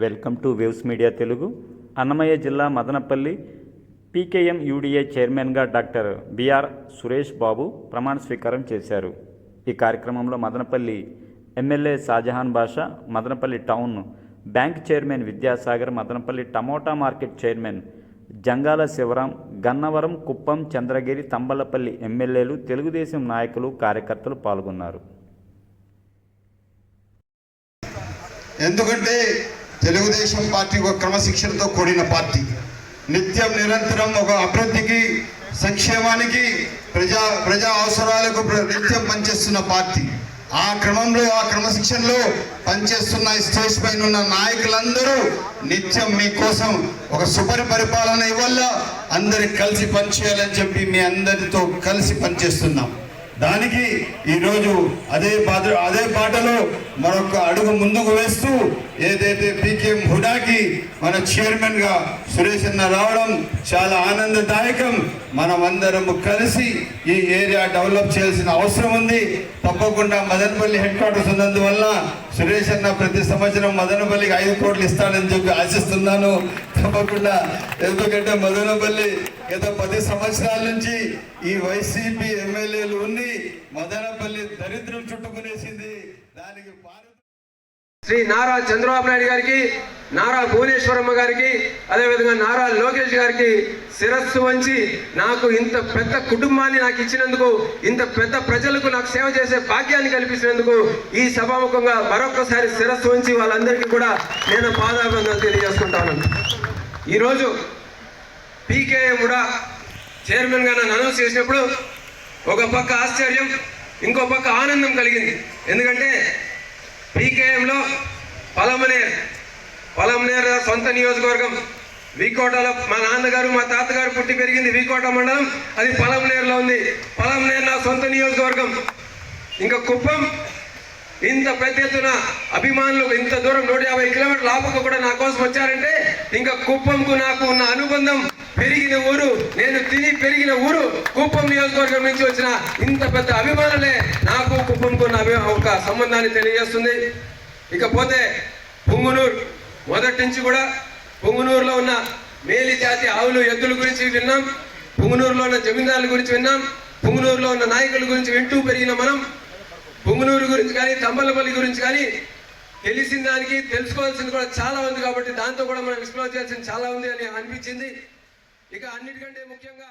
Welcome to waves media Telugu. Annamayya జిల్లా Madanapalle PKM యూడీఏ చైర్మన్గా doctor BR Suresh Babu ప్రమాణ స్వీకారం చేశారు. ఈ కార్యక్రమంలో Madanapalle MLA Shahjahan Basha, Madanapalle town bank chairman Vidyasagar, Madanapalle tomato market chairman Jangala Sivaram, Gannavaram, Kuppam, Chandragiri, Thamballapalle ఎమ్మెల్యేలు, తెలుగుదేశం నాయకులు, కార్యకర్తలు పాల్గొన్నారు. ఎందుకంటే తెలుగుదేశం పార్టీ ఒక క్రమశిక్షణతో కూడిన పార్టీ, నిత్యం నిరంతరం ఒక అభివృద్ధికి, సంక్షేమానికి, ప్రజా అవసరాలకు నిత్యం పనిచేస్తున్న పార్టీ. ఆ క్రమంలో, ఆ క్రమశిక్షణలో పనిచేస్తున్న స్టేజ్ పైన ఉన్న నాయకులందరూ నిత్యం మీకోసం ఒక సుపరిపాలన ఇవ్వాల, అందరికి కలిసి పనిచేయాలని చెప్పి మీ అందరితో కలిసి పనిచేస్తున్నాం. దానికి ఈరోజు అదే బాటలో మరొక అడుగు ముందుకు వేస్తూ ఏదైతే పీకేఎం హుడాకి మన చైర్మన్గా సురేష్ అన్న రావడం చాలా ఆనందదాయకం. మనమందరము కలిసి ఈ ఏరియా డెవలప్ చేయాల్సిన అవసరం ఉంది. తప్పకుండా మదనపల్లి హెడ్ క్వార్టర్స్ ఉన్నందువల్ల సురేష్ అన్న ప్రతి సంవత్సరం మదనపల్లికి 5 కోట్లు ఇస్తాడని చెప్పి ఆశిస్తున్నాను. తప్పకుండా, ఎందుకంటే మదనపల్లి గత 10 సంవత్సరాల నుంచి ఈ వైసీపీ ఎమ్మెల్యేలు ఉండి మదనపల్లి దరిద్రం చుట్టుకునేసింది. దానికి శ్రీ నారా చంద్రబాబు నాయుడు గారికి, నారా భువనేశ్వరమ్మ గారికి, అదేవిధంగా నారా లోకేష్ గారికి శిరస్సు వంచి నాకు ఇంత పెద్ద కుటుంబాన్ని నాకు ఇచ్చినందుకు, ఇంత పెద్ద ప్రజలకు నాకు సేవ చేసే భాగ్యాన్ని కల్పించినందుకు ఈ సభాముఖంగా మరొకసారి శిరస్సు వంచి వాళ్ళందరికీ కూడా నేను పాదాభివందనలు తెలియజేసుకుంటాను. ఈరోజు పీకేఎం కూడా చైర్మన్గా నన్ను అనౌన్స్ చేసినప్పుడు ఒక పక్క ఆశ్చర్యం, ఇంకో పక్క ఆనందం కలిగింది. ఎందుకంటే పీకేఎంలో పలమనేర్ సొంత నియోజకవర్గం. వీకోటలో మా నాన్నగారు, మా తాతగారు పుట్టి పెరిగింది వీకోట మండలం, అది పలమనేరులో ఉంది. పలమనేరు నా సొంత నియోజకవర్గం. ఇంకా కుప్పం, ఇంత పెద్ద ఎత్తున అభిమానులు ఇంత దూరం 150 కిలోమీటర్ల ఆపక కూడా నా కోసం వచ్చారంటే ఇంకా కుప్పంకు నాకు ఉన్న అనుబంధం, పెరిగిన ఊరు, నేను తిని పెరిగిన ఊరు కుప్పం నియోజకవర్గం నుంచి వచ్చిన ఇంత పెద్ద అభిమానులే నాకు కుప్పంకు ఉన్న ఒక సంబంధాన్ని తెలియజేస్తుంది. ఇకపోతే పుంగునూరు, మొదటి నుంచి కూడా పుంగునూరులో ఉన్న మేలి జాతి ఆవులు, ఎద్దుల గురించి విన్నాం, పుంగునూరులో ఉన్న జమీందారుల గురించి విన్నాం, పుంగునూరులో ఉన్న నాయకుల గురించి వింటూ పెరిగిన మనం పుంగునూరు గురించి కానీ, తంబలపల్లి గురించి కానీ తెలిసిన దానికి తెలుసుకోవాల్సింది కూడా చాలా ఉంది. కాబట్టి దాంతో కూడా మనం ఎక్స్ప్లోర్ చేయాల్సింది చాలా ఉంది అని అనిపించింది. ఇక అన్నిటికంటే ముఖ్యంగా